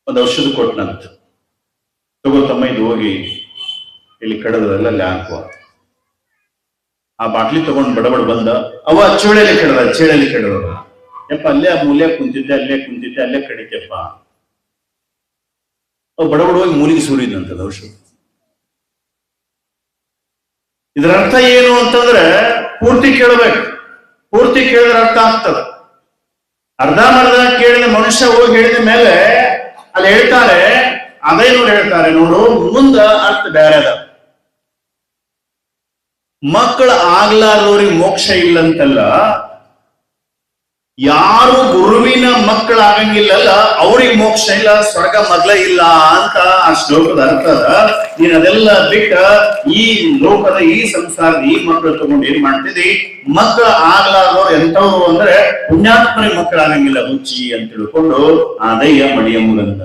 ಒಂದು ಔಷಧ ಕೊಟ್ಟನಂತ, ತಗೋತಮ್ಮ ಇದು ಹೋಗಿ ಇಲ್ಲಿ ಕಡದಲ್ಲ ಅಲ್ಲಿ ಹಾಕುವ. ಆ ಬಾಟ್ಲಿ ತಗೊಂಡ್ ಬಡಬಡ ಬಂದ, ಅವ ಚೇಳಲ್ಲಿ ಕೆಡದ ಯಪ್ಪ ಅಲ್ಲೇ ಆ ಮೂಲೆ ಕುಂತಿದ್ದೆ ಅಲ್ಲೇ ಕಡಿತಪ್ಪ. ಅವ್ ಬಡಬಡ ಹೋಗಿ ಮೂಲಿಗೆ ಸುರಿದಂತದ ಔಷಧ. ಇದರ ಅರ್ಥ ಏನು ಅಂತಂದ್ರೆ ಪೂರ್ತಿ ಕೇಳಬೇಕು. ಪೂರ್ತಿ ಕೇಳಿದ್ರೆ ಅರ್ಥ ಆಗ್ತದ. ಅರ್ಧಂಬರ್ಧ ಕೇಳಿದ ಮನುಷ್ಯ ಹೋಗಿ ಹೇಳಿದ ಮೇಲೆ ಅಲ್ಲಿ ಹೇಳ್ತಾರೆ, ಅದೇನೂರು ಹೇಳ್ತಾರೆ ನೋಡು, ಮುಂದ ಅರ್ಥ ಬೇರೆ ಅದ. ಮಕ್ಕಳು ಆಗ್ಲಾರ್ದವ್ರಿಗೆ ಮೋಕ್ಷ ಇಲ್ಲಂತಲ್ಲ, ಯಾರು ಗುರುವಿನ ಮಕ್ಕಳಾಗಂಗಿಲ್ಲಲ್ಲ ಅವ್ರಿಗೆ ಮೋಕ್ಷ ಇಲ್ಲ, ಸ್ವರ್ಗ ಮೊದಲೇ ಇಲ್ಲ ಅಂತ ಆ ಶ್ಲೋಕದ ಅರ್ಥದ. ನೀನ್ ಅದೆಲ್ಲ ಬಿಟ್ಟ ಈ ಲೋಕದ ಈ ಸಂಸಾರದ ಈ ಮಕ್ಕಳು ತಗೊಂಡು ಏನ್ ಮಾಡ್ತಿದ್ದಿ? ಮಕ್ಕಳು ಆಗ್ಲಾರ್ದವ್ರು ಎಂತವ್ರು ಅಂದ್ರೆ ಪುಣ್ಯಾತ್ಮರಿಗೆ ಮಕ್ಕಳಾಗಂಗಿಲ್ಲ ಹುಚ್ಚಿ ಅಂತ ತಿಳ್ಕೊಂಡು ಅದಯ್ಯ ಮಡಿಯ ಮುಗಂತ.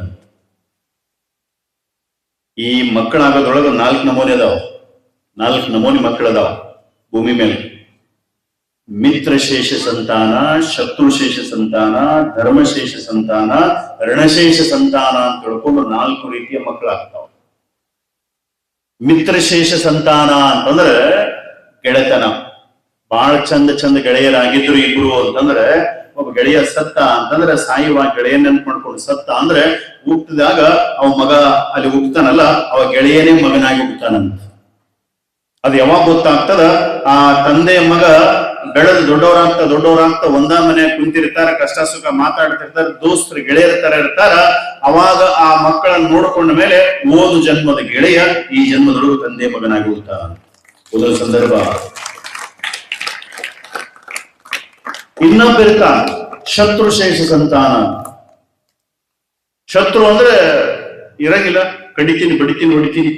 ಈ ಮಕ್ಕಳಾಗೋದ್ರೊಳಗ 4 ನಮೂನೆ ಅದಾವ. 4 ನಮೂನೆ ಮಕ್ಕಳದಾವ ಭೂಮಿ ಮೇಲೆ. ಮಿತ್ರಶೇಷ ಸಂತಾನ, ಶತ್ರುಶೇಷ ಸಂತಾನ, ಧರ್ಮಶೇಷ ಸಂತಾನ, ಋಣಶೇಷ ಸಂತಾನ ಅಂತ ತಿಳ್ಕೊಂಡು 4 ರೀತಿಯ ಮಕ್ಕಳಾಗ್ತಾವ. ಮಿತ್ರಶೇಷ ಸಂತಾನ ಅಂತಂದ್ರೆ ಗೆಳೆತನ. ಬಹಳ ಚಂದ ಗೆಳೆಯರಾಗಿದ್ರು ಇಬ್ರು ಅಂತಂದ್ರೆ, ಒಬ್ಬ ಗೆಳೆಯ ಸತ್ತ ಅಂತಂದ್ರೆ ಸಾಯುವ ಗೆಳೆಯ ನೆನ್ಪು ಮಾಡ್ಕೊಂಡು ಸತ್ತ ಅಂದ್ರೆ ಹುಟ್ಟಿದಾಗ ಅವ ಮಗ ಅಲ್ಲಿ ಹುಟ್ಟತಾನಲ್ಲ, ಅವ ಗೆಳೆಯನೇ ಮಗನಾಗಿ ಹುಟ್ಟತಾನಂತ. ಅದು ಯಾವಾಗ ಗೊತ್ತಾಗ್ತದ? ಆ ತಂದೆಯ ಮಗ ಬೆಳೆದು ದೊಡ್ಡವರಾಗ್ತಾ ಒಂದ ಮನೆ ಕುಂತಿರ್ತಾರ, ಕಷ್ಟ ಸುಖ ಮಾತಾಡ್ತಿರ್ತಾರ, ದೋಸ್ತರು ಗೆಳೆಯರ ತರ ಇರ್ತಾರ. ಅವಾಗ ಆ ಮಕ್ಕಳನ್ನ ನೋಡ್ಕೊಂಡ ಮೇಲೆ ಓದು ಜನ್ಮದ ಗೆಳೆಯ ಈ ಜನ್ಮದೊಳಗೂ ತಂದೆಯ ಮಗನಾಗಿ ಹುಟ್ಟತಾನ. ಓದೋ ಸಂದರ್ಭ. ಇನ್ನೊಬ್ಬರಿರ್ತಾನ ಶತ್ರುಶೇಷ ಸಂತಾನ. ಶತ್ರು ಅಂದ್ರೆ ಇರಂಗಿಲ್ಲ, ಕಡಿತೀನಿ ಬಡಿತೀನಿ ಹೊಡಿತೀನಿ,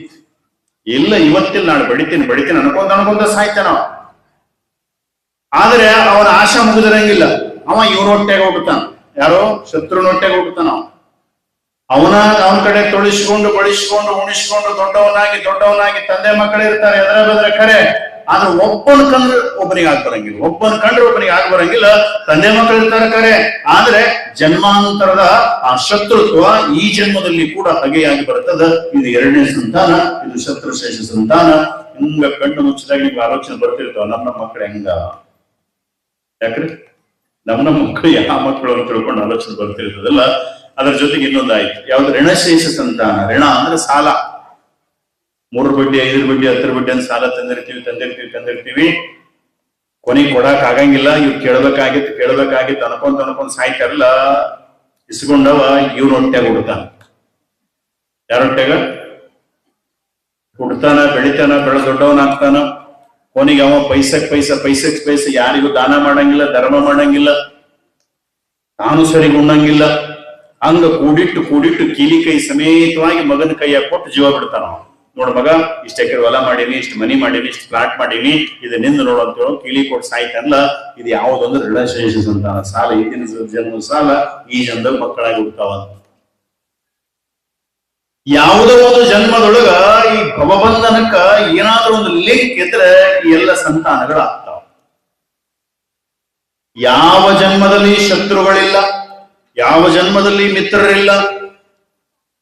ಇಲ್ಲ ಇವತ್ತಿಲ್ಲ ನಾಳೆ ಬಡಿತೀನಿ ಅನ್ಕೊಂತ ಸಾಯ್ತಾನ. ಆದ್ರೆ ಅವನ ಆಶಾ ಮುಗಿದಿರಂಗಿಲ್ಲ. ಅವ ಇವನೊಟ್ಟೆಗೆ ಹೋಗ್ತಾನ, ಯಾರೋ ಶತ್ರುನೊಟ್ಟೆಗೆ ಹೋಗ್ತಾನ. ಅವನ ಕಡೆ ತೊಳಿಸ್ಕೊಂಡು ಬಡಿಸ್ಕೊಂಡು ಉಣಿಸ್ಕೊಂಡು ದೊಡ್ಡವನಾಗಿ ತಂದೆ ಮಕ್ಕಳು ಇರ್ತಾರೆ ಎದರ ಬೆದರ ಖರೆ. ಆದ್ರೆ ಒಬ್ಬನ ಕಂಡ್ರೆ ಒಬ್ಬನಿಗೆ ಆಗ್ ಬರಂಗಿಲ್ಲ. ತಂದೆ ಮಕ್ಕಳು ಇರ್ತಾರೆ ಖರೆ, ಆದ್ರೆ ಜನ್ಮಾಂತರದ ಆ ಶತ್ರುತ್ವ ಈ ಜನ್ಮದಲ್ಲಿ ಕೂಡ ಬಗೆಯಾಗಿ ಬರ್ತದ. ಇದು 2ನೇ ಸಂತಾನ, ಇದು ಶತ್ರುಶೇಷ ಸಂತಾನ. ಹಿಂಗ ಕಣ್ಣು ಮುಚ್ಚಿದಾಗ ನಿಮ್ಗೆ ಆಲೋಚನೆ ಬರ್ತಿರ್ತಾವ, ನಮ್ಮ ಮಕ್ಕಳು ಹೆಂಗ, ಯಾಕ್ರಿ ನಮ್ಮ ಮಕ್ಕಳು ಯಾವ ಮಕ್ಕಳು ಅಂತ ತಿಳ್ಕೊಂಡು ಆಲೋಚನೆ ಬರ್ತಿರ್ತದಲ್ಲ. ಅದ್ರ ಜೊತೆಗೆ ಇನ್ನೊಂದಾಯ್ತು, ಯಾವ್ದು? ಋಣಶೇಷ ಸಂತಾನ. ಋಣ ಅಂದ್ರೆ ಸಾಲ. 3 ಬಡ್ಡಿ 5 ಬಡ್ಡಿ 10 ಬಡ್ಡಿ ಅಂತ ಸಾಲ ತಂದಿರ್ತೀವಿ. ಕೊನೆಗೆ ಕೊಡಕ್ ಆಗಂಗಿಲ್ಲ. ಇವ್ ಕೇಳ್ಬೇಕಾಗಿತ್ತು ಅನ್ಕೊಂತ ಸಾಯ್ತಾರಲ್ಲ, ಇಸ್ಕೊಂಡವ ಇವ್ರ ಹೊಟ್ಟೆಗ ಹುಡ್ತಾನ. ಯಾರ ಹೊಟ್ಟೆಗ ಹುಡ್ತಾನ, ಬೆಳೆದ ದೊಡ್ಡವನಾಗ್ತಾನ. ಕೊನೆಗೆ ಅವ ಪೈಸಕ್ ಯಾರಿಗೂ ದಾನ ಮಾಡಂಗಿಲ್ಲ, ಧರ್ಮ ಮಾಡಂಗಿಲ್ಲ, ತಾನು ಸರಿಗೆ ಉಣ್ಣಂಗಿಲ್ಲ. ಹಂಗ ಕೂಡಿಟ್ಟು ಕೀಲಿ ಕೈ ಸಮೇತವಾಗಿ ಮಗನ ಕೈಯಾಗ ಕೊಟ್ಟು ಜೀವ ಬಿಡ್ತಾನ. ನೋಡ್ ಮಗ, ಇಷ್ಟ ಎಕರೆ ಹೊಲ ಮಾಡೀನಿ, ಇಷ್ಟು ಮನಿ ಮಾಡೀನಿ, ಇಷ್ಟು ಪ್ಲಾಟ್ ಮಾಡೀನಿ, ಇದು ನಿಂದು ನೋಡು ಅಂತ ಹೇಳೋ ಕೀಲಿ ಕೊಟ್ಟು ಸಾಯ್ತಾನಲ್ಲ. ಇದು ಯಾವುದಂದ್ರೆ ಋಣಶೇಷ ಸಂತಾನ. ಸಾಲ ಈಗಿನ ಜನ್ಮ ಸಾಲ ಈ ಜನ್ಮದಾಗ ಮಕ್ಕಳಾಗಿ ಹುಡ್ತಾವ. ಯಾವುದೋ ಒಂದು ಜನ್ಮದೊಳಗ ಈ ಭವಬಂಧನಕ್ಕ ಏನಾದ್ರೂ ಒಂದು ಲಿಂಕ್ ಇದ್ರೆ ಈ ಎಲ್ಲ ಸಂತಾನಗಳು ಆಗ್ತಾವ. ಯಾವ ಜನ್ಮದಲ್ಲಿ ಶತ್ರುಗಳಿಲ್ಲ, ಯಾವ ಜನ್ಮದಲ್ಲಿ ಮಿತ್ರರಿಲ್ಲ,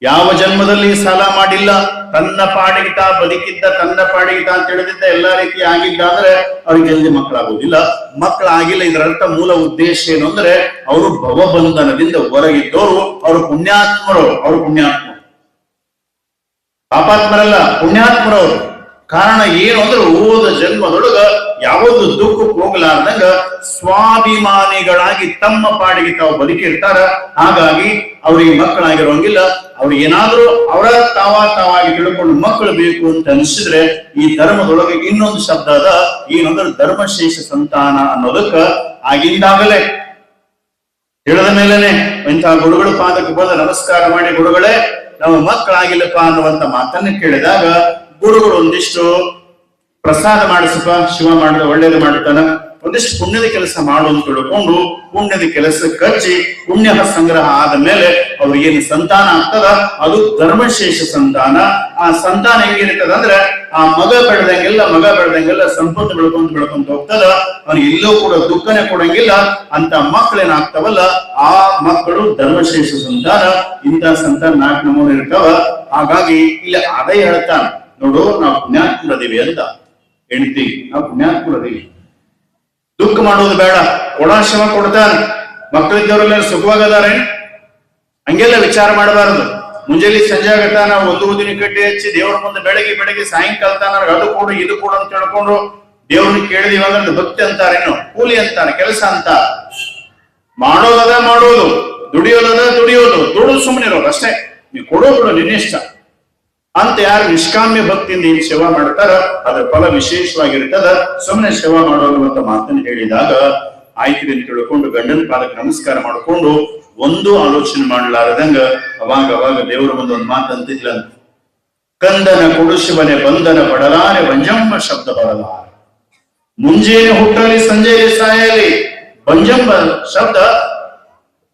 ಯಾವ ಜನ್ಮದಲ್ಲಿ ಸಾಲ ಮಾಡಿಲ್ಲ, ತನ್ನ ಪಾಡಿಗಿತ ಬದುಕಿದ್ದ, ತನ್ನ ಪಾಡಿಗಿತ ಅಂತ ತಿಳಿದಿದ್ದ, ಎಲ್ಲಾ ರೀತಿ ಆಗಿದ್ದ ಅಂದ್ರೆ ಅವ್ರಿಗೆ ಜಲ್ದಿ ಮಕ್ಕಳಾಗುವುದಿಲ್ಲ. ಮಕ್ಕಳಾಗಿಲ್ಲ. ಇದರ ಅರ್ಥ ಮೂಲ ಉದ್ದೇಶ ಏನು ಅಂದ್ರೆ ಅವರು ಭವಬಂಧನದಿಂದ ಹೊರಗಿದ್ದವರು, ಅವರು ಪುಣ್ಯಾತ್ಮರು. ಪಾಪಾತ್ಮರಲ್ಲ, ಪುಣ್ಯಾತ್ಮರವರು. ಕಾರಣ ಏನು ಅಂದ್ರೆ ಓದ ಜನ್ಮದೊಳಗ ಯಾವುದು ದುಃಖಕ್ಕೆ ಹೋಗ್ಲಾರ್ದಂಗ ಸ್ವಾಭಿಮಾನಿಗಳಾಗಿ ತಮ್ಮ ಪಾಡಿಗೆ ತಾವು ಬದುಕಿರ್ತಾರ. ಹಾಗಾಗಿ ಅವ್ರಿಗೆ ಮಕ್ಕಳಾಗಿರೋಂಗಿಲ್ಲ. ಅವ್ರಿಗೆ ಏನಾದ್ರೂ ಅವರ ತಾವಾಗಿ ತಿಳ್ಕೊಂಡು ಮಕ್ಕಳು ಬೇಕು ಅಂತ ಅನಿಸಿದ್ರೆ ಈ ಧರ್ಮದೊಳಗೆ ಇನ್ನೊಂದು ಶಬ್ದ ಅದ, ಏನಂದ್ರೆ ಧರ್ಮಶೇಷ ಸಂತಾನ ಅನ್ನೋದಕ್ಕ ಆಗಿಂದಾಗಲೇ ಹೇಳಿದ ಮೇಲೆನೆ ಇಂತಹ ಗುರುಗಳು ಪಾದಕ್ಕೆ ಬಂದ ನಮಸ್ಕಾರ ಮಾಡಿ, ಗುರುಗಳೇ ನಾವು ಮಕ್ಕಳಾಗಿಲ್ಲಪ್ಪ ಅನ್ನುವಂತ ಮಾತನ್ನ ಕೇಳಿದಾಗ ಗುರುಗಳು ಒಂದಿಷ್ಟು ಪ್ರಸಾದ ಮಾಡಿಸಪ್ಪ, ಶಿವ ಮಾಡಿದ ಒಳ್ಳೇದು ಮಾಡ್ತಾನ, ಒಂದಿಷ್ಟು ಪುಣ್ಯದ ಕೆಲಸ ಮಾಡು ಅಂತ ತಿಳ್ಕೊಂಡು ಪುಣ್ಯದ ಕೆಲಸ ಕಚ್ಚಿ ಪುಣ್ಯ ಸಂಗ್ರಹ ಆದ ಮೇಲೆ ಅವ್ರಿಗೇನು ಸಂತಾನ ಆಗ್ತದ ಅದು ಧರ್ಮಶೇಷ ಸಂತಾನ. ಆ ಆ ಸಂತಾನ ಹೆಂಗಿರ್ತದ ಅಂದ್ರೆ ಆ ಮಗ ಬೆಳೆದಂಗೆಲ್ಲ ಸಂಪತ್ತು ಬೆಳ್ಕೊಂತ ಹೋಗ್ತದ. ಅವನಿಗೆ ಎಲ್ಲೂ ಕೂಡ ದುಃಖನೇ ಕೊಡಂಗಿಲ್ಲ. ಅಂತ ಮಕ್ಕಳೇನಾಗ್ತಾವಲ್ಲ ಆ ಮಕ್ಕಳು ಧರ್ಮಶ್ರೇಷ್ಠ ಸಂತಾನ. ಇಂಥ ಸಂತಾನ 4 ನಮೂನೆ ಇರ್ತಾವ. ಹಾಗಾಗಿ ಇಲ್ಲಿ ಅದೇ ಹೇಳ್ತಾನ, ನೋಡು ನಾವು ಪುಣ್ಯಾತ್ಮರದೀವಿ ಅಂತ. ಹೆಂಡತಿ ನಾವು ಪುಣ್ಯಾತ್ಮರದೀವಿ, ದುಃಖ ಮಾಡೋದು ಬೇಡ, ಕೊಡ ಶಿವ ಕೊಡ್ತಾನ. ಮಕ್ಕಳಿದ್ದವರೆಲ್ಲ ಸುಖವಾಗದಾರೆ ಹಂಗೆಲ್ಲ ವಿಚಾರ ಮಾಡಬಾರದು. ಮುಂಜಾನೆ ಸಂಜೆ ಆಗತ್ತ ನಾವು ಒಂದು ಊದಿನ ಕಟ್ಟಿ ಹಚ್ಚಿ ದೇವ್ರ ಮುಂದೆ ಬೆಳಗ್ಗೆ ಸಾಯಂಕಾಲ ತಾನ ಅದು ಕೊಡು ಇದು ಕೊಡು ಅಂತ ಹೇಳ್ಕೊಂಡು ದೇವ್ರನ್ನ ಕೇಳಿದೀವಿ ಅಂದ್ರೆ ಭಕ್ತಿ ಅಂತಾರೇನು, ಕೂಲಿ ಅಂತಾರೆ, ಕೆಲಸ ಅಂತ. ಮಾಡೋದು, ದುಡಿಯೋದು, ದುಡಿದು ಸುಮ್ಮನೆ ಇರೋದು ಅಷ್ಟೇ. ನೀವು ಕೊಡೋದು ನಿನ್ನಿಷ್ಟ ಅಂತ ಯಾರು ನಿಷ್ಕಾಮ್ಯ ಭಕ್ತಿಯಿಂದ ಏನ್ ಸೇವಾ ಮಾಡ್ತಾರ ಅದ್ರ ಫಲ ವಿಶೇಷವಾಗಿರ್ತದ. ಸುಮ್ಮನೆ ಸೇವಾ ಮಾಡೋದು ಅಂತ ಮಾತನ್ನು ಹೇಳಿದಾಗ ಆಯ್ತು ಅಂತ ತಿಳ್ಕೊಂಡು ಗಂಡನ ಪಾದಕ್ಕೆ ನಮಸ್ಕಾರ ಮಾಡಿಕೊಂಡು ಒಂದು ಆಲೋಚನೆ ಮಾಡಲಾರದಂಗ ಅವಾಗ ದೇವರ ಮುಂದೆ ಒಂದು ಮಾತು ಅಂತಿದ್ಲ, ಕಂದನ ಕೊಡುಶಿವನೆ ಬಂಧನ ಬಡಲಾರೆ ಬಂಜಂಬ ಶಬ್ದ ಬರಲಾರ. ಮುಂಜೇನೆ ಹುಟ್ಟಲಿ ಸಂಜೆಯಲ್ಲಿ ಸಾಯಲಿ ಬಂಜಂಬ ಶಬ್ದ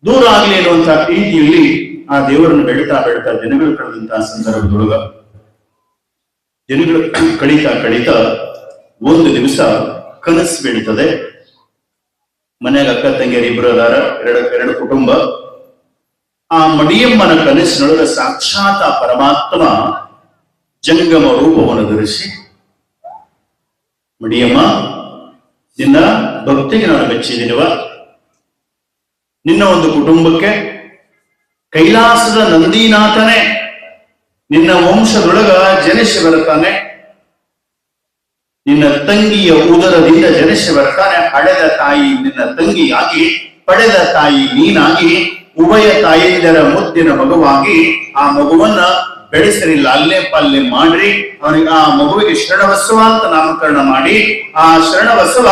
ದೂರ ಆಗ್ಲಿ ಅನ್ನುವಂತಹ ರೀತಿಯಲ್ಲಿ ಆ ದೇವರನ್ನು ಬೆಳೀತಾ ದಿನಗಳು ಕಳೆದಂತಹ ಸಂದರ್ಭದೊಳಗ ದಿನಗಳು ಕಳೀತಾ ಒಂದು ದಿವಸ ಕನಸು ಬೀಳ್ತದೆ. ಮನೆಯಾಗ ಅಕ್ಕ ತಂಗಿಯರು ಇಬ್ರು ಅದಾರ, ಎರಡು ಕುಟುಂಬ. ಆ ಮಡಿಯಮ್ಮನ ಕನಸಿನೊಳಗ ಸಾಕ್ಷಾತ್ ಪರಮಾತ್ಮ ಜಂಗಮ ರೂಪವನ್ನು ಧರಿಸಿ, ಮಡಿಯಮ್ಮ ನಿನ್ನ ಭಕ್ತಿಗೆ ನಾನು ಮೆಚ್ಚಿದಿನವ, ನಿನ್ನ ಒಂದು ಕುಟುಂಬಕ್ಕೆ ಕೈಲಾಸದ ನಂದಿನಾಥನೇ ನಿನ್ನ ವಂಶದೊಳಗ ಜನಿಸಿ ಬರ್ತಾನೆ, ನಿನ್ನ ತಂಗಿಯ ಉದರದಿಂದ ಜನಿಸಿ ಬರ್ತಾನೆ. ಹಡೆದ ತಾಯಿ ನಿನ್ನ ತಂಗಿಯಾಗಿ, ಪಡೆದ ತಾಯಿ ನೀನಾಗಿ, ಉಭಯ ತಾಯಿಯರ ಮುದ್ದಿನ ಮಗುವಾಗಿ ಆ ಮಗುವನ್ನ ಬೆಳೆಸಲಿಲ್ಲ, ಅಲ್ಲೇ ಪಲ್ಲೆ ಮಾಡ್ರಿ. ಅವನಿಗೆ ಆ ಮಗುವಿಗೆ ಶರಣಬಸವ ಅಂತ ನಾಮಕರಣ ಮಾಡಿ, ಆ ಶರಣಬಸವ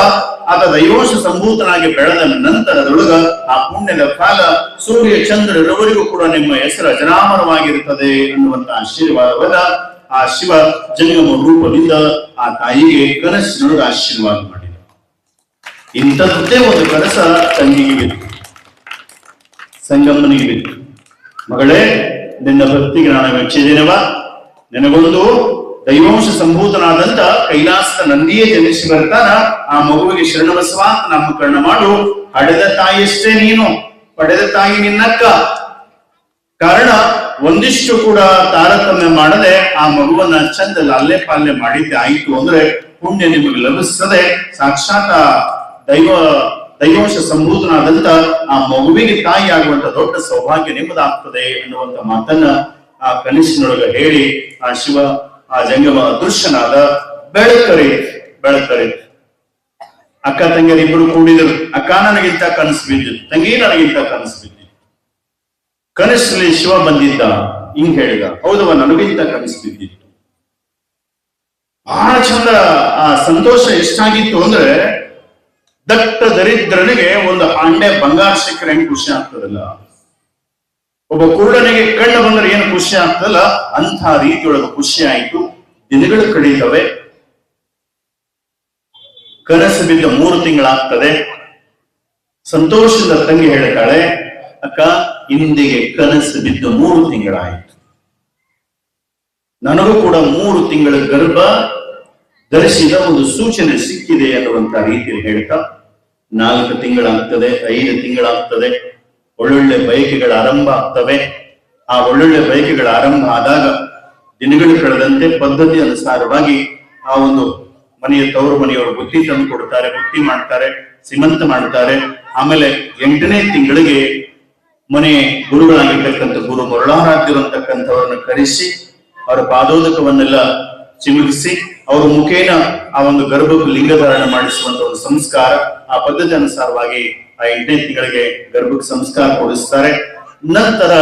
ಆತ ದೈವೋಶ ಸಂಭೂತನಾಗಿ ಬೆಳೆದ ನಂತರದೊಳಗ ಆ ಪುಣ್ಯದ ಕಾಲ ಸೂರ್ಯ ಚಂದ್ರರವರೆಗೂ ಕೂಡ ನಿಮ್ಮ ಹೆಸರು ಅಜರಾಮರವಾಗಿರುತ್ತದೆ ಅನ್ನುವಂತ ಆಶೀರ್ವಾದವನ್ನ ಆ ಶಿವ ಜಂಗಮ ರೂಪದಿಂದ ಆ ತಾಯಿಗೆ ಕನಸಿನೊಳಗೆ ಆಶೀರ್ವಾದ ಮಾಡಿದ. ಇಂಥದ್ದೇ ಒಂದು ಕನಸ ತಂಗಿಗೆ ಬಿತ್ತು, ಸಂಗಮ್ಮನಿಗೆ ಬಿತ್ತು. ಮಗಳೇ, ನಿನ್ನ ಭಕ್ತಿಗೆ ನಾನು ಮೆಚ್ಚಿದ್ದೇನವ, ನಿನಗೊಂದು ದೈವಾಂಶ ಸಂಭೂತನಾದಂತ ಕೈಲಾಸದ ನಂದಿಯೇ ಜನಿಸಿ ಬರ್ತಾನ, ಆ ಮಗುವಿಗೆ ಶರಣಬಸವ ಅಂತ ನಾಮಕರಣ ಮಾಡು. ಹಡೆದ ತಾಯಿಯಷ್ಟೇ ನೀನು, ಪಡೆದ ತಾಯಿ ನಿನ್ನಕ್ಕ. ಕಾರಣ ಒಂದಿಷ್ಟು ಕೂಡ ತಾರತಮ್ಯ ಮಾಡದೆ ಆ ಮಗುವನ್ನ ಚಂದ ಅಲ್ಲೇ ಪಾಲನೆ ಮಾಡಿದ್ದೆ ಆಯ್ತು ಅಂದ್ರೆ ಪುಣ್ಯ ನಿಮಗೆ ಲಭಿಸ್ತದೆ. ಸಾಕ್ಷಾತ್ ದೈವಾಂಶ ಸಂಭೂತನಾದಂತ ಆ ಮಗುವಿಗೆ ತಾಯಿ ಆಗುವಂತ ದೊಡ್ಡ ಸೌಭಾಗ್ಯ ನಿಮ್ಮದಾಗ್ತದೆ ಅನ್ನುವಂತ ಮಾತನ್ನ ಆ ಕನಸಿನೊಳಗ ಹೇಳಿ ಆ ಶಿವ ಆ ಜಂಗಮ ಅದೃಶ್ಯನಾದ. ಬೆಳಕರಿ ಅಕ್ಕ ತಂಗಿಯರು ಇಬ್ಬರು ಕೂಡಿದರು. ಅಕ್ಕ ನನಗಿಂತ ಕನಸು ಬಿದ್ದಿದ್ದು, ತಂಗಿ ನನಗಿಂತ ಕನಸು ಬಿದ್ದಿದ್ದು. ಕನಸಲ್ಲಿ ಶಿವ ಬಂದಿದ್ದ, ಹಿಂಗ್ ಹೇಳಿದ, ಹೌದವ ನನಗಿಂತ ಕನಸು ಬಿದ್ದಿತ್ತು. ಬಹಳ ಚಂದ. ಆ ಸಂತೋಷ ಎಷ್ಟಾಗಿತ್ತು ಅಂದ್ರೆ ದಟ್ಟ ದರಿದ್ರನಿಗೆ ಒಂದು ಹಾಂಡೆ ಬಂಗಾರ ಸಿಕ್ಕರೆ ಹೆಂಗ್ ಖುಷಿ ಆಗ್ತದಲ್ಲ, ಒಬ್ಬ ಕುರುಡನಿಗೆ ಕಣ್ಣು ಬಂದ್ರೆ ಏನು ಖುಷಿ ಆಗ್ತದಲ್ಲ, ಅಂಥ ರೀತಿಯೊಳಗೆ ಖುಷಿ ಆಯ್ತು. ದಿನಗಳು ಕಳೀತವೆ. ಕನಸು ಬಿದ್ದ 3 ತಿಂಗಳಾಗ್ತದೆ. ಸಂತೋಷದ ತಂಗಿ ಹೇಳ್ತಾಳೆ, ಅಕ್ಕ ಇಂದಿಗೆ ಕನಸು ಬಿದ್ದು 3 ತಿಂಗಳಾಯಿತು, ನನಗೂ ಕೂಡ 3 ತಿಂಗಳ ಗರ್ಭ ಧರಿಸಿದ ಒಂದು ಸೂಚನೆ ಸಿಕ್ಕಿದೆ ಅನ್ನುವಂತ ರೀತಿಯಲ್ಲಿ ಹೇಳ್ತಾ 4 ತಿಂಗಳಾಗ್ತದೆ, 5 ತಿಂಗಳಾಗ್ತದೆ. ಒಳ್ಳೊಳ್ಳೆ ಬಯಕೆಗಳ ಆರಂಭ ಆಗ್ತವೆ. ಆ ಒಳ್ಳೊಳ್ಳೆ ಬಯಕೆಗಳ ಆರಂಭ ಆದಾಗ ದಿನಗಳು ಕಳೆದಂತೆ ಪದ್ಧತಿ ಅನುಸಾರವಾಗಿ ಆ ಒಂದು ಮನೆಯ ತವರು ಮನೆಯವರು ಬುದ್ಧಿ ತಂದು ಕೊಡ್ತಾರೆ, ಬುದ್ಧಿ ಮಾಡ್ತಾರೆ, ಸೀಮಂತ ಮಾಡ್ತಾರೆ. ಆಮೇಲೆ 8ನೇ ತಿಂಗಳಿಗೆ ಮನೆ ಗುರುಗಳಾಗಿರ್ತಕ್ಕಂಥ ಗುರು ಮರುಳಾರಾಧ್ಯರಂತಕ್ಕಂಥವ್ರನ್ನ ಕರೆಸಿ ಅವರ ಪಾದೋದಕವನ್ನೆಲ್ಲ ಚಿಮುಕಿಸಿ ಅವರ ಮುಖೇನ ಆ ಒಂದು ಗರ್ಭಕ್ಕೆ ಲಿಂಗಧಾರಣ ಮಾಡಿಸುವಂತ ಒಂದು ಸಂಸ್ಕಾರ. ಆ ಪದ್ಧತಿ ಅನುಸಾರವಾಗಿ ಆ 8ನೇ ತಿಂಗಳಿಗೆ ಗರ್ಭಕ್ಕೆ ಸಂಸ್ಕಾರ ಕೊಡಿಸ್ತಾರೆ. ನಂತರ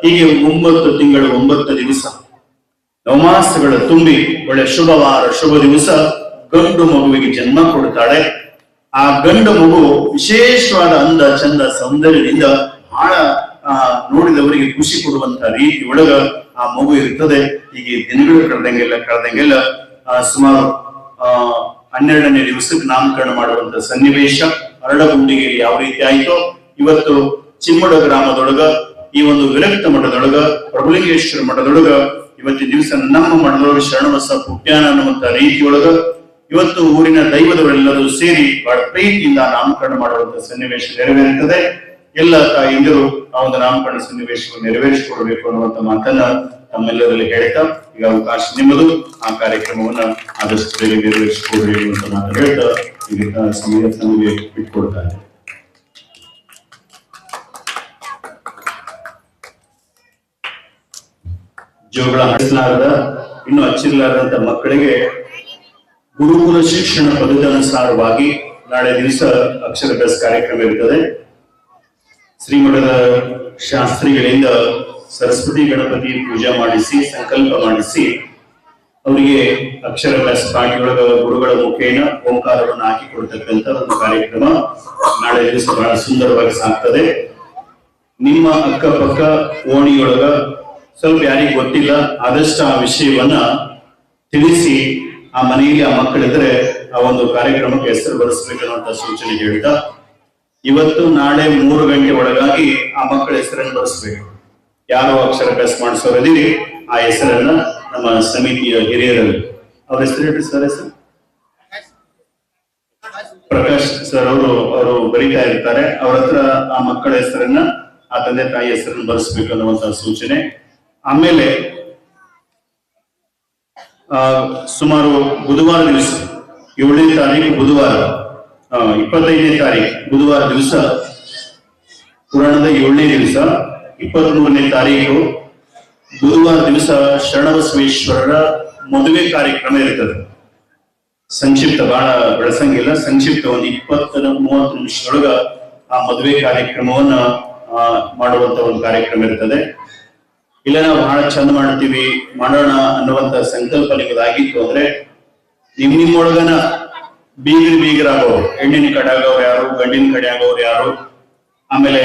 ಹೀಗೆ 9 ತಿಂಗಳು 9 ದಿವಸ ನವಮಾಸಗಳು ತುಂಬಿ ಒಳ್ಳೆ ಶುಭವಾರ ಶುಭ ದಿವಸ ಗಂಡು ಮಗುವಿಗೆ ಜನ್ಮ ಕೊಡ್ತಾಳೆ. ಆ ಗಂಡು ಮಗು ವಿಶೇಷವಾದ ಅಂದ ಚಂದ ಸೌಂದರ್ಯದಿಂದ ಬಹಳ ನೋಡಿದವರಿಗೆ ಖುಷಿ ಕೊಡುವಂತ ರೀತಿ ಒಳಗ ಆ ಮಗು ಇರ್ತದೆ. ಹೀಗೆ ದಿನಗಳು ಕಳೆದಂಗೆಲ್ಲ ಸುಮಾರು 12ನೇ ದಿವಸಕ್ಕೆ ನಾಮಕರಣ ಮಾಡುವಂತ ಸನ್ನಿವೇಶ ಅರಳಗುಂಡಿಗೆ ಯಾವ ರೀತಿ ಆಯ್ತೋ ಇವತ್ತು ಚಿಮ್ಮಡ ಗ್ರಾಮದೊಳಗ ಈ ಒಂದು ವಿರಕ್ತ ಮಠದೊಳಗ ಪ್ರಭುಲಿಂಗೇಶ್ವರ ಮಠದೊಳಗ ಇವತ್ತಿನ ದಿವಸ ನಮ್ಮ ಮಠದೊಳಗೆ ಶರಣಬಸಪ್ಪ ಹುಟ್ಟ್ಯಾನ ಅನ್ನುವಂತ ರೀತಿಯೊಳಗ ಇವತ್ತು ಊರಿನ ದೈವದವರೆಲ್ಲರೂ ಸೇರಿ ಬಹಳ ಪ್ರೀತಿಯಿಂದ ನಾಮಕರಣ ಮಾಡುವಂತ ಸನ್ನಿವೇಶ ನೆರವೇರುತ್ತದೆ. ಎಲ್ಲ ತಾಯಿಂದರು ಆ ಒಂದು ನಾಮಕರಣ ಸನ್ನಿವೇಶವನ್ನು ನೆರವೇರಿಸಿಕೊಡ್ಬೇಕು ಅನ್ನುವಂತ ಮಾತನ್ನ ತಮ್ಮೆಲ್ಲರಲ್ಲಿ ಹೇಳ್ತಾ, ಈಗ ಅವಕಾಶ ನಿಮ್ಮದು, ಆ ಕಾರ್ಯಕ್ರಮವನ್ನ ಆದಷ್ಟು ಬೇಗ ನೆರವೇರಿಸಿಕೊಡ್ರಿ ಅಂತ ಮಾತು ಹೇಳ್ತಾ ಈಗ ಸಮಯ ನಮಗೆ ಬಿಟ್ಕೊಡ್ತಾರೆ. ಜೋಗಳ ಹಚ್ಚಲಾರದ ಇನ್ನು ಹಚ್ಚಿರ್ಲಾರದಂತ ಮಕ್ಕಳಿಗೆ ಗುರುಕುಲ ಶಿಕ್ಷಣ ಪದ್ಧತಿಯನುಸಾರವಾಗಿ ನಾಳೆ ದಿವಸ ಅಕ್ಷರಾಭ್ಯಾಸ ಕಾರ್ಯಕ್ರಮ ಇರ್ತದೆ. ಶ್ರೀಮಠದ ಶಾಸ್ತ್ರಿಗಳಿಂದ ಸರಸ್ವತಿ ಗಣಪತಿ ಪೂಜೆ ಮಾಡಿಸಿ ಸಂಕಲ್ಪ ಮಾಡಿಸಿ ಅವರಿಗೆ ಅಕ್ಷರಾಭ್ಯಾಸ ಪಾಠಿಯೊಳಗ ಗುರುಗಳ ಮುಖೇನ ಓಂಕಾರವನ್ನು ಹಾಕಿಕೊಡ್ತಕ್ಕಂಥ ಒಂದು ಕಾರ್ಯಕ್ರಮ ನಾಳೆ ದಿವಸ ಬಹಳ ಸುಂದರವಾಗಿ ಸಾಗ್ತದೆ. ನಿಮ್ಮ ಅಕ್ಕಪಕ್ಕ ಓಣಿಯೊಳಗ ಸ್ವಲ್ಪ ಯಾರಿಗೆ ಗೊತ್ತಿಲ್ಲ ಆದಷ್ಟು ಆ ವಿಷಯವನ್ನ ತಿಳಿಸಿ ಆ ಮನೆಯಲ್ಲಿ ಆ ಮಕ್ಕಳಿದ್ರೆ ಆ ಒಂದು ಕಾರ್ಯಕ್ರಮಕ್ಕೆ ಹೆಸರು ಬರೆಸಬೇಕನ್ನುವಂತ ಸೂಚನೆ ಹೇಳ್ತಾ, ಇವತ್ತು ನಾಳೆ 3 ಗಂಟೆ ಒಳಗಾಗಿ ಆ ಮಕ್ಕಳ ಹೆಸರನ್ನು ಬರೆಸಬೇಕು. ಯಾರು ಅಕ್ಷರಾಭ್ಯಾಸ ಮಾಡಿಸೋರಿದ್ದೀರಿ ಆ ಹೆಸರನ್ನ ನಮ್ಮ ಸಮಿತಿಯ ಹಿರಿಯರಲ್ಲಿ, ಅವ್ರ ಹೆಸರು ಹೇಳ್ರಿ ಸರ್. ಹೆಸರು ಪ್ರಕಾಶ್ ಸರ್ ಅವರು ಬರೀತಾ ಇರ್ತಾರೆ. ಅವ್ರ ಹತ್ರ ಆ ಮಕ್ಕಳ ಹೆಸರನ್ನ, ಆ ತಂದೆ ತಾಯಿ ಹೆಸರನ್ನು ಬರೆಸಬೇಕು ಅನ್ನುವಂತ ಸೂಚನೆ. ಆಮೇಲೆ ಸುಮಾರು ಬುಧವಾರ ದಿವಸ 7ನೇ ತಾರೀಕು ಬುಧವಾರ, 25ನೇ ತಾರೀಕು ಬುಧವಾರ ದಿವಸ ಪುರಾಣದ 7ನೇ ದಿವಸ, 23ನೇ ತಾರೀಕು ಬುಧವಾರ ದಿವಸ ಶರಣಬಸವೇಶ್ವರರ ಮದುವೆ ಕಾರ್ಯಕ್ರಮ ಇರ್ತದೆ. ಸಂಕ್ಷಿಪ್ತ, ಬಹಳ ಬೆಳಸಂಗಿಲ್ಲ, ಸಂಕ್ಷಿಪ್ತ ಒಂದು 20-30 ನಿಮಿಷದೊಳಗ ಆ ಮದುವೆ ಕಾರ್ಯಕ್ರಮವನ್ನ ಮಾಡುವಂತ ಒಂದು ಕಾರ್ಯಕ್ರಮ ಇರ್ತದೆ. ಇಲ್ಲ ನಾವು ಬಹಳ ಚಂದ ಮಾಡ್ತೀವಿ, ಮಾಡೋಣ ಅನ್ನುವಂತ ಸಂಕಲ್ಪ ನಿಮ್ಮದಾಗಿತ್ತು ಅಂದ್ರೆ ನಿಮ್ಮೊಳಗನ ಬೀಗರಾಗೋರು, ಹೆಣ್ಣಿನ ಕಡೆ ಆಗೋರು ಯಾರು, ಗಂಡಿನ ಕಡೆ ಆಗೋರು ಯಾರು, ಆಮೇಲೆ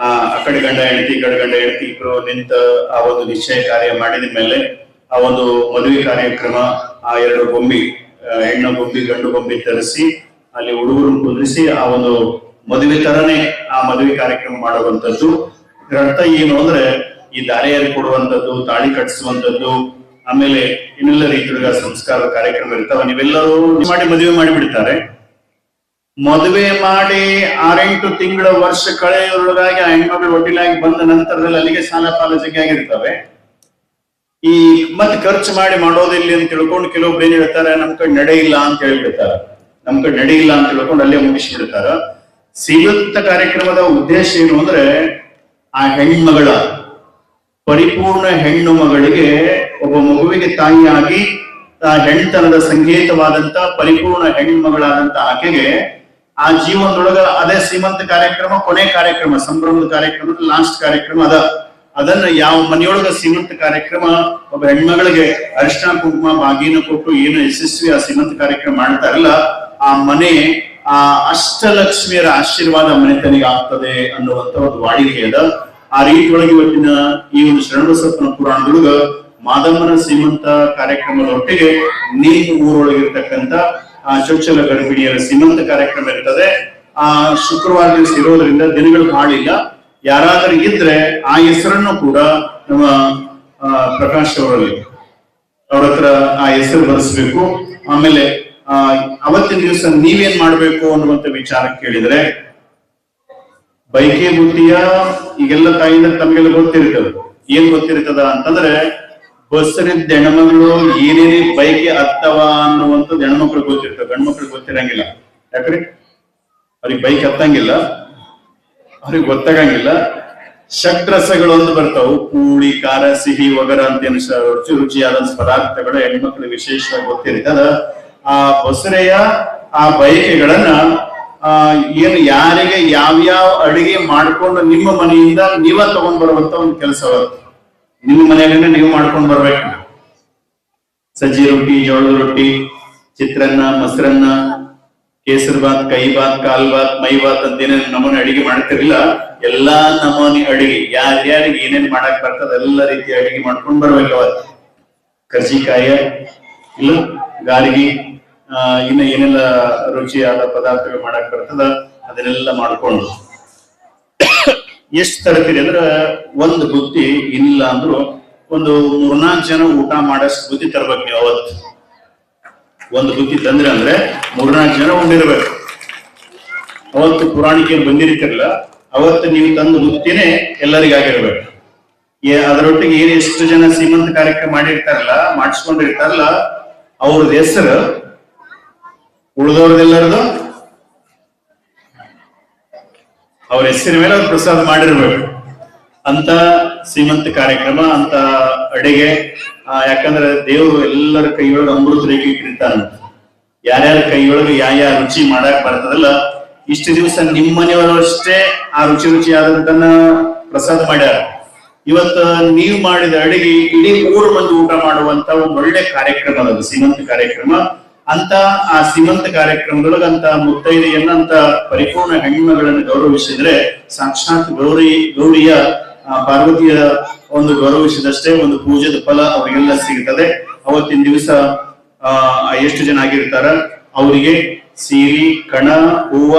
ಆ ಕಡೆ ಗಂಡ ಹೆಂಡತಿ, ಈ ಕಡೆ ಗಂಡ ಹೆಂಡತಿ ಇಬ್ರು ನಿಂತ ಆ ಒಂದು ನಿಶ್ಚಯ ಕಾರ್ಯ ಮಾಡಿದ ಮೇಲೆ ಆ ಒಂದು ಮದುವೆ ಕಾರ್ಯಕ್ರಮ, ಆ 2 ಗೊಂಬಿ, ಹೆಣ್ಣು ಗೊಂಬಿ ಗಂಡು ಗೊಂಬಿ ತರಿಸಿ ಅಲ್ಲಿ ಹುಡುಗರನ್ನು ಕುಂದಿರಿಸಿ ಆ ಒಂದು ಮದುವೆ ತರನೇ ಆ ಮದುವೆ ಕಾರ್ಯಕ್ರಮ ಮಾಡುವಂತದ್ದು. ಇದರ ಅರ್ಥ ಏನು ಅಂದ್ರೆ ಈ ದಾರಿಯಾರಿ ಕೊಡುವಂತದ್ದು, ತಾಳಿ ಕಟ್ಟಿಸುವಂತದ್ದು, ಆಮೇಲೆ ಇನ್ನೆಲ್ಲ ರೀತಿಯ ಸಂಸ್ಕಾರ ಕಾರ್ಯಕ್ರಮ ಇರ್ತಾವ. ನೀವೆಲ್ಲರೂ ಮಾಡಿ ಮದುವೆ ಮಾಡಿಬಿಡ್ತಾರೆ. ಮದುವೆ ಮಾಡಿ 6-8 ತಿಂಗಳ ವರ್ಷ ಕಳೆಯೋದ್ರೊಳಗಾಗಿ ಆ ಹೆಣ್ಮಗಳು ಒಟ್ಟಿಲಾಗಿ ಬಂದ ನಂತರದಲ್ಲಿ ಅಲ್ಲಿಗೆ ಸಾಲ ಪಾಲ ಜಗ್ಗಿ ಆಗಿರ್ತವೆ. ಈ ಮತ್ತೆ ಖರ್ಚು ಮಾಡಿ ಮಾಡೋದಿಲ್ಲ ಅಂತ ತಿಳ್ಕೊಂಡು ಕೆಲವೊಬ್ರು ಏನ್ ಹೇಳ್ತಾರೆ, ನಮ್ ಕಡೆ ನಡೆಯಿಲ್ಲ ಅಂತ ಹೇಳ್ಬಿಡ್ತಾರ. ನಮ್ ಕಡೆ ನಡೆಯಿಲ್ಲ ಅಂತ ತಿಳ್ಕೊಂಡು ಅಲ್ಲೇ ಮುಗಿಸ್ಬಿಡ್ತಾರ. ಸೀಮಿತ ಕಾರ್ಯಕ್ರಮದ ಉದ್ದೇಶ ಏನು ಅಂದ್ರೆ ಆ ಹೆಣ್ಮಗಳ, ಪರಿಪೂರ್ಣ ಹೆಣ್ಣು ಮಗಳಿಗೆ, ಒಬ್ಬ ಮಗುವಿಗೆ ತಾಯಿಯಾಗಿ ಆ ಹೆಣ್ತನದ ಸಂಕೇತವಾದಂತ ಪರಿಪೂರ್ಣ ಹೆಣ್ಣು ಮಗಳಾದಂತ ಆಕೆಗೆ ಆ ಜೀವನದೊಳಗ ಅದೇ ಸೀಮಂತ ಕಾರ್ಯಕ್ರಮ, ಕೊನೆ ಕಾರ್ಯಕ್ರಮ, ಸಂಭ್ರಮದ ಕಾರ್ಯಕ್ರಮ, ಲಾಸ್ಟ್ ಕಾರ್ಯಕ್ರಮ ಅದನ್ನ ಯಾವ ಮನೆಯೊಳಗ ಸೀಮಂತ ಕಾರ್ಯಕ್ರಮ ಒಬ್ಬ ಹೆಣ್ಮಗಳಿಗೆ ಅರಿಶಿನ ಕುಂಕುಮ ಬಾಗಿನ ಕೊಟ್ಟು ಏನು ಯಶಸ್ವಿ ಆ ಸೀಮಂತ ಕಾರ್ಯಕ್ರಮ ಮಾಡ್ತಾರಲ್ಲ, ಆ ಮನೆ ಆ ಅಷ್ಟಲಕ್ಷ್ಮಿಯರ ಆಶೀರ್ವಾದ ಮನೆತನಿಗೆ ಆಗ್ತದೆ ಅನ್ನುವಂತ ಒಂದು ವಾಡಿಕೆ ಅದ. ಆ ರೀತಿಯೊಳಗೆ ಇವತ್ತಿನ ಈ ಒಂದು ಶರಣಬಸಪ್ಪನ ಪುರಾಣದೊಳಗ ಮಾದಮ್ಮನ ಸೀಮಂತ ಕಾರ್ಯಕ್ರಮದೊಟ್ಟಿಗೆ ನಿಮ್ಮ ಊರೊಳಗಿರ್ತಕ್ಕಂಥ ಆ ಚೊಚ್ಚಲ ಗರ್ಭಿಣಿಯರ ಸೀಮಂತ ಕಾರ್ಯಕ್ರಮ ಇರ್ತದೆ. ಆ ಶುಕ್ರವಾರ ದಿವಸ ಇರೋದ್ರಿಂದ ದಿನಗಳು ಬಾಳಿಲ್ಲ. ಯಾರಾದ್ರೂ ಇದ್ರೆ ಆ ಹೆಸರನ್ನು ಕೂಡ ನಮ್ಮ ಪ್ರಕಾಶ್ ಅವರಲ್ಲಿ ಅವ್ರ ಹತ್ರ ಆ ಹೆಸರು ಬರೆಸ್ಬೇಕು. ಆಮೇಲೆ ಅವತ್ತಿನ ದಿವಸ ನೀವೇನ್ ಮಾಡ್ಬೇಕು ಅನ್ನುವಂತ ವಿಚಾರ ಕೇಳಿದ್ರೆ, ಬೈಕೆ ಬುದ್ಧಿಯ ಈಗೆಲ್ಲ ತಾಯಿಂದ ತಮಗೆಲ್ಲ ಗೊತ್ತಿರ್ತದ. ಏನ್ ಗೊತ್ತಿರ್ತದ ಅಂತಂದ್ರೆ, ಬಸರಿದ್ದ ಹೆಣ್ಮಗಳು ಏನೇನೇ ಬೈಕೆ ಹತ್ತವ ಅನ್ನುವಂಥದ್ದು ಹೆಣ್ಮಕ್ಳಿಗೆ ಗೊತ್ತಿರ್ತದೆ, ಗಂಡು ಮಕ್ಳಿಗೆ ಗೊತ್ತಿರಂಗಿಲ್ಲ. ಯಾಕ್ರಿ ಅವ್ರಿಗೆ ಬೈಕ್ ಹತ್ತಂಗಿಲ್ಲ, ಅವ್ರಿಗೆ ಗೊತ್ತಾಗಂಗಿಲ್ಲ. ಷಡ್ರಸಗಳು ಒಂದು ಬರ್ತಾವು, ಕೂಳಿ, ಖಾರ, ಸಿಹಿ, ಒಗರ ಅಂತ ರುಚಿ ರುಚಿಯಾದ ಪದಾರ್ಥಗಳು ಹೆಣ್ಮಕ್ಳಿಗೆ ವಿಶೇಷವಾಗಿ ಗೊತ್ತಿರ್ತದ. ಆ ಬಸರೆಯ ಆ ಬಯಕೆಗಳನ್ನ ಏನು ಯಾರಿಗೆ ಯಾವ್ಯಾವ ಅಡಿಗೆ ಮಾಡ್ಕೊಂಡು ನಿಮ್ಮ ಮನೆಯಿಂದ ನೀವ ತಗೊಂಡ್ ಬರುವಂತ ಒಂದು ಕೆಲಸ, ನಿಮ್ಮ ಮನೆಯಲ್ಲೇ ನೀವು ಮಾಡ್ಕೊಂಡು ಬರ್ಬೇಕು. ಸಜ್ಜಿ ರೊಟ್ಟಿ, ಜೋಳದ ರೊಟ್ಟಿ, ಚಿತ್ರಾನ್ನ, ಮೊಸರನ್ನ, ಕೇಸರಿ ಬಾತ್, ಕೈ ಬಾತ್, ಕಾಲ್ ಬಾತ್, ಮೈ ಬಾತ್ ಅಂತ ಏನೇನು ನಮೂನೆ ಅಡಿಗೆ ಮಾಡ್ತಿರ್ಲಿಲ್ಲ, ಎಲ್ಲಾ ನಮೂನಿ ಅಡಿಗೆ ಯಾರ್ಯಾರಿಗೆ ಏನೇನ್ ಮಾಡಕ್ ಬರ್ತದ ಎಲ್ಲ ರೀತಿಯ ಅಡಿಗೆ ಮಾಡ್ಕೊಂಡು ಬರ್ಬೇಕು. ಅವತ್ತು ಕರ್ಜಿಕಾಯ ಇಲ್ಲ, ಗಾರಿಗೆ, ಇನ್ನ ಏನೆಲ್ಲ ರುಚಿಯಾದ ಪದಾರ್ಥಗಳು ಮಾಡಕ್ ಬರ್ತದ ಅದನ್ನೆಲ್ಲ ಮಾಡ್ಕೊಂಡು ಎಷ್ಟು ತರ್ತೀರಿ ಅಂದ್ರೆ ಒಂದು ಬುತ್ತಿ ಇಲ್ಲ ಅಂದ್ರು ಒಂದು 3-4 ಜನ ಊಟ ಮಾಡಷ್ಟು ಬುದ್ಧಿ ತರ್ಬೇಕು ನೀವು. ಅವತ್ತು ಒಂದು ಬುದ್ಧಿ ತಂದ್ರೆ ಅಂದ್ರೆ 3-4 ಜನ ಉಂಡಿರ್ಬೇಕು. ಅವತ್ತು ಪುರಾಣಿಕೆ ಬಂದಿರ್ತಿರಲ್ಲ, ಅವತ್ತು ನೀವು ತಂದು ಬುದ್ಧಿನೇ ಎಲ್ಲರಿಗಾಗಿರ್ಬೇಕು. ಅದರೊಟ್ಟಿಗೆ ಏನು ಎಷ್ಟು ಜನ ಸೀಮಂತ ಕಾರ್ಯಕ್ರಮ ಮಾಡಿರ್ತಾರಲ್ಲ, ಮಾಡಿಸ್ಕೊಂಡಿರ್ತಾರಲ್ಲ, ಅವ್ರದ್ದು ಹೆಸರು ಉಳಿದವ್ರದೆಲ್ಲರದು ಅವ್ರ ಹೆಸರಿನ ಮೇಲೆ ಅವ್ರು ಪ್ರಸಾದ ಮಾಡಿರ್ಬೇಕು. ಅಂತ ಶ್ರೀಮಂತ ಕಾರ್ಯಕ್ರಮ, ಅಂತ ಅಡಿಗೆ. ಯಾಕಂದ್ರೆ ದೇವರು ಎಲ್ಲರ ಕೈಯೊಳಗೆ ಅಮೃತ ರೇಖೆ ಇಟ್ಟಿರ್ತಾನ. ಯಾರ್ಯಾರ ಕೈಯೊಳಗೆ ಯಾವ ರುಚಿ ಮಾಡಕ್ ಬರ್ತದಲ್ಲ, ಇಷ್ಟು ದಿವಸ ನಿಮ್ಮ ಮನೆಯವರು ಅಷ್ಟೇ ಆ ರುಚಿ ಆದಂತನ್ನ ಪ್ರಸಾದ ಮಾಡ್ಯಾರ. ಇವತ್ತ ನೀವು ಮಾಡಿದ ಅಡಿಗೆ ಇಡೀ 3 ಮಂದಿ ಊಟ ಮಾಡುವಂತ ಒಂದು ಒಳ್ಳೆ ಕಾರ್ಯಕ್ರಮ ಅದು ಶ್ರೀಮಂತ ಕಾರ್ಯಕ್ರಮ. ಅಂತ ಆ ಶ್ರೀಮಂತ ಕಾರ್ಯಕ್ರಮದೊಳಗೆ ಅಂತ ಮುತ್ತೈದೆಯನ್ನ, ಅಂತ ಪರಿಪೂರ್ಣ ಹೆಣ್ಮಗಳನ್ನು ಗೌರವಿಸಿದ್ರೆ ಸಾಕ್ಷಾತ್ ಗೌರಿಯ ಪಾರ್ವತಿಯ ಒಂದು ಗೌರವಿಸಿದಷ್ಟೇ ಒಂದು ಪೂಜೆದ ಫಲ ಅವರಿಗೆಲ್ಲ ಸಿಗ್ತದೆ. ಅವತ್ತಿನ ದಿವಸ ಎಷ್ಟು ಜನ ಆಗಿರ್ತಾರ ಅವರಿಗೆ ಸೀರೆ, ಕಣ, ಹೂವ,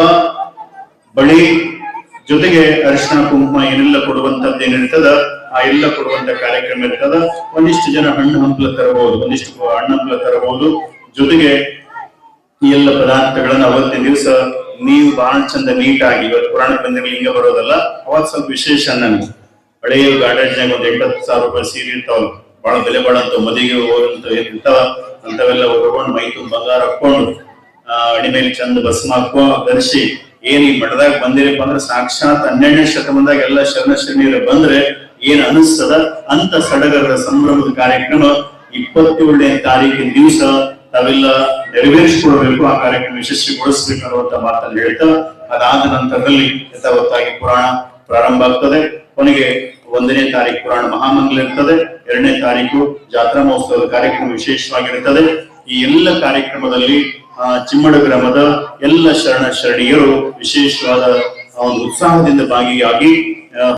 ಬಳಿ ಜೊತೆಗೆ ಅರಿಶಿನ ಕುಂಕುಮ ಏನೆಲ್ಲ ಕೊಡುವಂತದ್ದು ಏನಿರ್ತದ ಆ ಎಲ್ಲ ಕೊಡುವಂತ ಕಾರ್ಯಕ್ರಮ ಇರ್ತದ. ಒಂದಿಷ್ಟು ಜನ ಹಣ್ಣು ಹಂಪಲ ತರಬಹುದು, ಒಂದಿಷ್ಟು ಹಣ್ಣು ಹಂಪಲ ತರಬಹುದು. ಜೊತೆಗೆ ಈ ಎಲ್ಲ ಪದಾರ್ಥಗಳನ್ನ ಅವತ್ತಿನ ದಿವಸ ನೀವು ಬಹಳ ಚಂದ ನೀಟಾಗಿ, ಇವತ್ತು ಪುರಾಣ ಬಂದಿರಲಿ ಹಿಂಗ ಬರೋದಲ್ಲ, ಅವತ್ತು ಸ್ವಲ್ಪ ವಿಶೇಷ. ನನಗೆ ಹಳೆಯ ಗಾರ್ಡನ್ಯಾಗ ಒಂದು 8,000 ರೂಪಾಯಿ ಸೀರೆ ಇರ್ತಾವಲ್ಲ, ಬಹಳ ಬೆಲೆ ಬಾಳಂತ ಮದಿಗೆ ಹೋಗಂತ ಇರ್ತಾವ. ಅಂತವೆಲ್ಲ ತಗೊಂಡು ಮೈ ತುಂಬ ಬಂಗಾರ ಹಾಕೊಂಡು ಅಡಿ ಮೇಲೆ ಚಂದ ಭಸ್ಮ ಧರಿಸಿ ಏನ್ ಈ ಮಠದಾಗ ಬಂದಿರಪ್ಪ ಅಂದ್ರೆ ಸಾಕ್ಷಾತ್ 12ನೇ ಶತಮಾನದಾಗ ಎಲ್ಲ ಶರಣರು ಬಂದ್ರೆ ಏನ್ ಅನಿಸ್ತದ ಅಂತ ಸಡಗರದ ಸಂಭ್ರಮದ ಕಾರ್ಯಕ್ರಮ 27ನೇ ತಾರೀಕಿನ ದಿವಸ ತಾವೆಲ್ಲ ನೆರವೇರಿಸಿಕೊಳ್ಬೇಕು. ಆ ಕಾರ್ಯಕ್ರಮ ಯಶಸ್ವಿಗೊಳಿಸ್ಬೇಕು ಅನ್ನುವಂತ ಮಾತನ್ನು ಹೇಳ್ತಾ, ಅದಾದ ನಂತರದಲ್ಲಿ ಯಥಾವತ್ತಾಗಿ ಪುರಾಣ ಪ್ರಾರಂಭ ಆಗ್ತದೆ. ಕೊನೆಗೆ 1ನೇ ತಾರೀಕು ಪುರಾಣ ಮಹಾಮಂಗಲ ಇರ್ತದೆ. 2ನೇ ತಾರೀಕು ಜಾತ್ರಾ ಮಹೋತ್ಸವದ ಕಾರ್ಯಕ್ರಮ ವಿಶೇಷವಾಗಿರುತ್ತದೆ. ಈ ಎಲ್ಲ ಕಾರ್ಯಕ್ರಮದಲ್ಲಿ ಚಿಮ್ಮಡ ಗ್ರಾಮದ ಎಲ್ಲ ಶರಣ ಶರಣಿಯರು ವಿಶೇಷವಾದ ಒಂದು ಉತ್ಸಾಹದಿಂದ ಭಾಗಿಯಾಗಿ